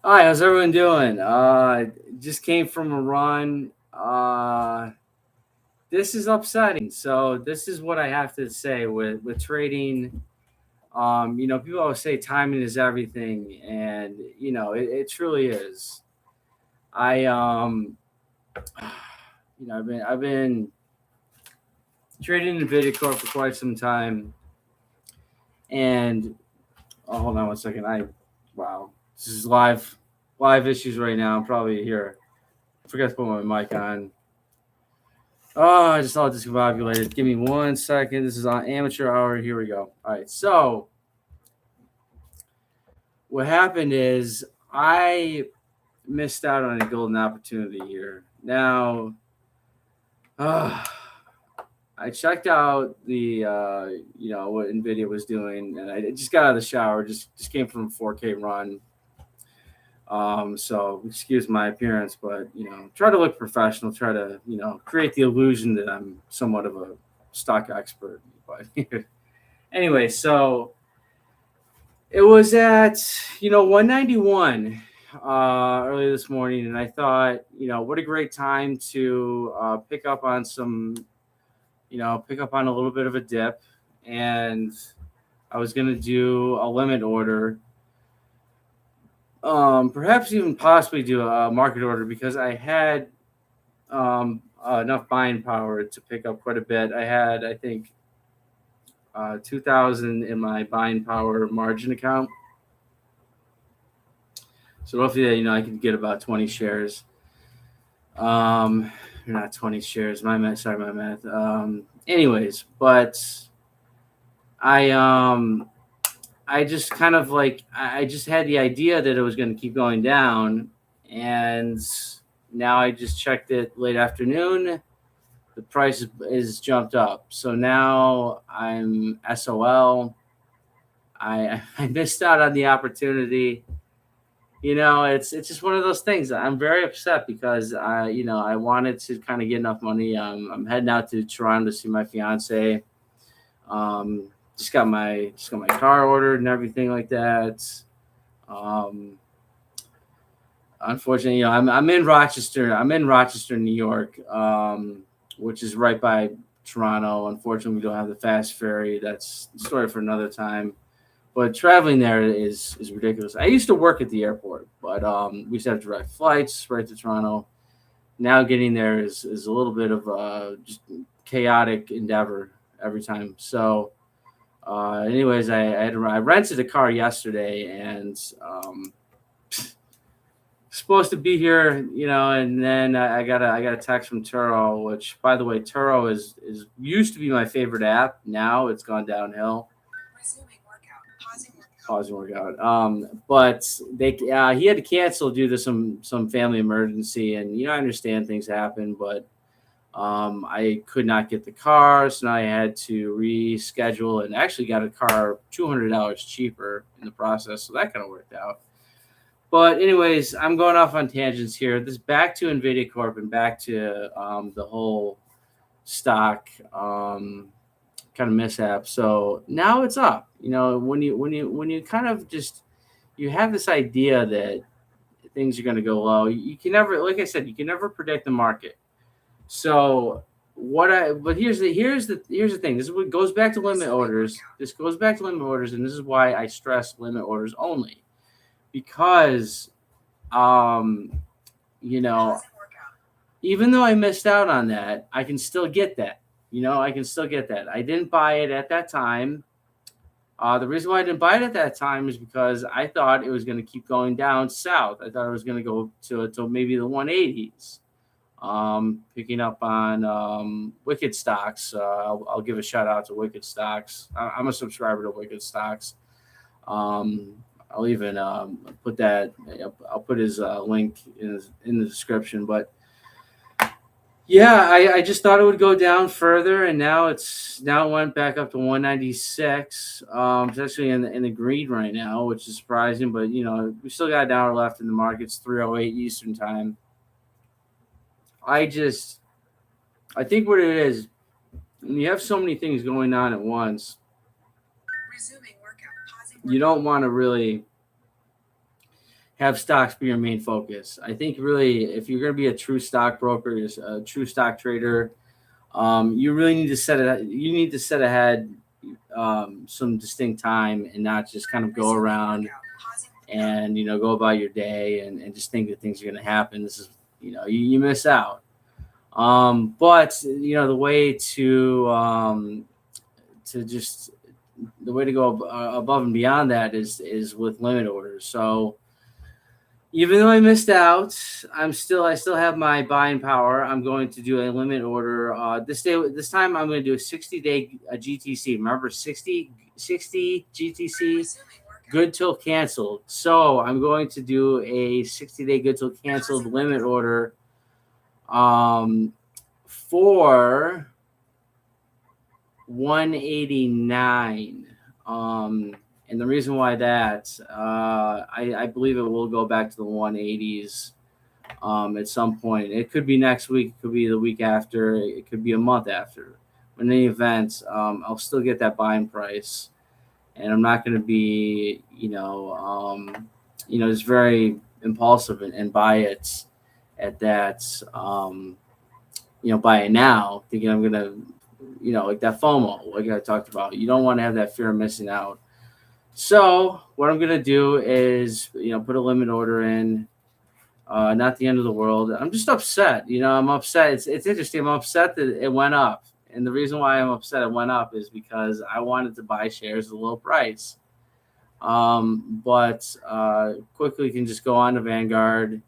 Hi, how's everyone doing? Just came from a run. This is upsetting. So this is what I have to say with trading. People always say timing is everything, and it truly is. I I've been trading in Nvidia Corp for quite some time, and hold on one second. Wow, this is live issues right now. I'm probably here. I forgot to put my mic on. Oh, I just saw it discombobulated. Give me 1 second. This is on amateur hour. Here we go. All right. So what happened is I missed out on a golden opportunity here. Now, uh, I checked out the what Nvidia was doing, and I just got out of the shower. Just came from a 4K run. So excuse my appearance, but try to look professional. Try to create the illusion that I'm somewhat of a stock expert. But anyway, so it was at 191 early this morning, and I thought, what a great time to pick up on pick up on a little bit of a dip, and I was going to do a limit order, perhaps even possibly do a market order because I had enough buying power to pick up quite a bit. I had, I think, 2,000 in my buying power margin account. So roughly, I could get about 20 shares. Um, not 20 shares. My math. Sorry, my math. Anyways, but I I just kind of like I just had the idea that it was going to keep going down, and now I just checked it late afternoon. The price is jumped up, so now I'm SOL. I missed out on the opportunity. It's just one of those things. I'm very upset because I wanted to kind of get enough money. I'm heading out to Toronto to see my fiance. Um, just got my car ordered and everything like that. Um, Unfortunately, I'm in Rochester. I'm in Rochester, New York, which is right by Toronto. Unfortunately, we don't have the fast ferry. That's a story for another time. But traveling there is ridiculous. I used to work at the airport, but we used to have direct flights right to Toronto. Now getting there is a little bit of a just chaotic endeavor every time. So, anyways, I rented a car yesterday and supposed to be here, and then I got a text from Turo, which by the way, Turo is used to be my favorite app. Now it's gone downhill. Resuming workout. Pausing workout. But they he had to cancel due to some family emergency, and I understand things happen, but I could not get the car, so now I had to reschedule and actually got a car $200 cheaper in the process, so that kind of worked out. But anyways, I'm going off on tangents here. This back to Nvidia Corp and back to the whole stock kind of mishap. So now it's up. When you kind of just you have this idea that things are going to go low. You can never, like I said, you can never predict the market. So but here's the thing. This is what goes back to limit Resuming orders. workout. This goes back to limit orders, and this is why I stress limit orders only because um you know Pausing workout. even though I missed out on that, I can still get that. I can still get that. I didn't buy it at that time. The reason why I didn't buy it at that time is because I thought it was going to keep going down south. I thought it was going to go to maybe the 180s. Picking up on Wicked Stocks. I'll give a shout out to Wicked Stocks. I'm a subscriber to Wicked Stocks. I'll even put that. I'll put his link in the description. But yeah, I just thought it would go down further, and now it went back up to 196. It's actually in the green right now, which is surprising. But we still got an hour left in the market. It's 3:08 Eastern time. I just I think what it is when you have so many things going on at once, Resuming workout. Pausing you workout. don't want to really have stocks be your main focus. I think really, if you're going to be a true stockbroker, a true stock trader, you really need to set it. You need to set ahead some distinct time and not just kind of go around and go about your day and just think that things are going to happen. This is you miss out. But the way to just the way to go above and beyond that is with limit orders. So even though I missed out, I still have my buying power. I'm going to do a limit order this time. I'm going to do a 60-day GTC. Remember 60 GTC, good till canceled. So I'm going to do a 60-day good till canceled limit order for 189. And the reason why that I believe it will go back to the 180s at some point. It could be next week, it could be the week after, it could be a month after. In any event, I'll still get that buying price, and I'm not going to be just very impulsive and buy it at that. Buy it now, thinking I'm gonna, like that FOMO, like I talked about. You don't want to have that fear of missing out. So what I'm gonna do is, put a limit order in. Not the end of the world. I'm just upset. I'm upset. It's interesting. I'm upset that it went up, and the reason why I'm upset it went up is because I wanted to buy shares at a low price. But quickly can just go on to Vanguard,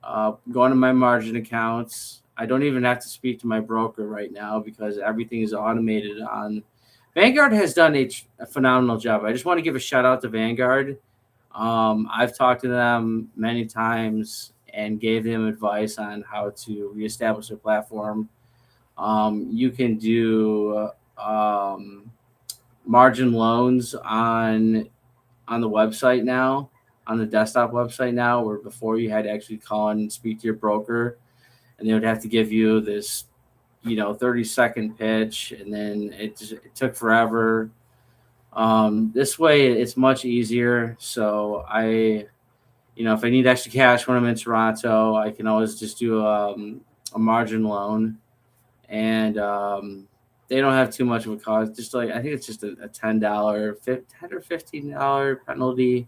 go onto my margin accounts. I don't even have to speak to my broker right now because everything is automated on Vanguard. Has done a phenomenal job. I just want to give a shout out to Vanguard. I've talked to them many times and gave them advice on how to reestablish their platform. You can do margin loans on the website now, on the desktop website now, where before you had to actually call in and speak to your broker, and they would have to give you this 30-second pitch, and then it took forever. This way it's much easier. So if I need extra cash when I'm in Toronto, I can always just do a margin loan, and they don't have too much of a cost. Just I think it's just a $10, $10 or $15 penalty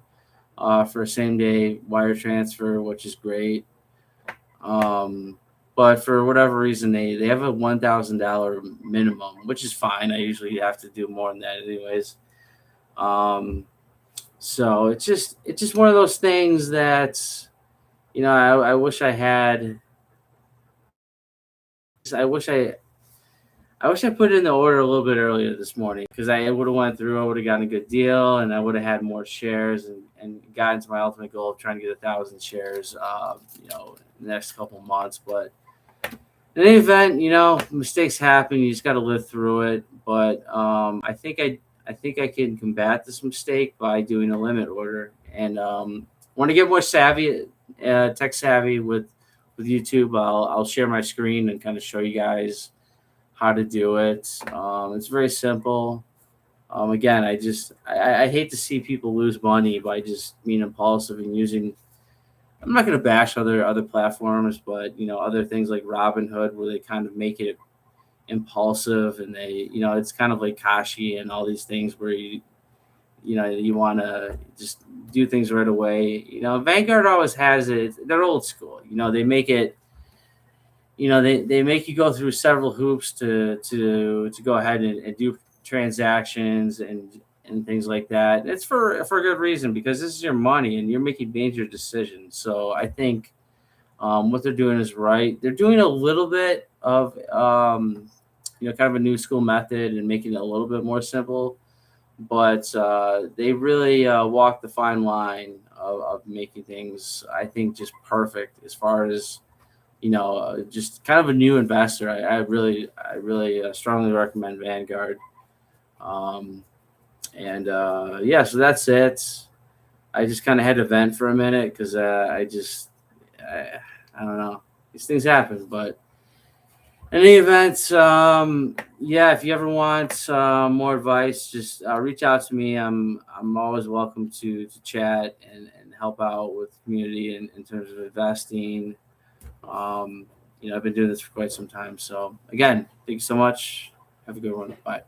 for a same day wire transfer, which is great. But for whatever reason, they have a $1,000 minimum, which is fine. I usually have to do more than that anyways. So it's just one of those things that, I wish I had. I wish I put in the order a little bit earlier this morning, because I would have went through. I would have gotten a good deal, and I would have had more shares and gotten to my ultimate goal of trying to get 1,000 shares, in the next couple of months. But in any event, mistakes happen. You just got to live through it. But I think I can combat this mistake by doing a limit order. And want to get more savvy, tech savvy with YouTube. I'll share my screen and kind of show you guys how to do it. It's very simple. Again, I hate to see people lose money by just being impulsive and using. I'm not going to bash other platforms, but other things like Robinhood, where they kind of make it impulsive, and they it's kind of like Kashi and all these things where you want to just do things right away. Vanguard always has it. They're old school. They make it. They make you go through several hoops to go ahead and do transactions and things like that. It's for a good reason, because this is your money and you're making major decisions. So I think what they're doing is right. They're doing a little bit of kind of a new school method and making it a little bit more simple, but they really walk the fine line of making things, I think, just perfect as far as just kind of a new investor. I really strongly recommend Vanguard. So that's it. I just kind of had to vent for a minute because I don't know. These things happen, but In any event, yeah, if you ever want more advice, just reach out to me. I'm always welcome to chat and help out with community in terms of investing. Um, I've been doing this for quite some time. So again, thank you so much. Have a good one. Bye.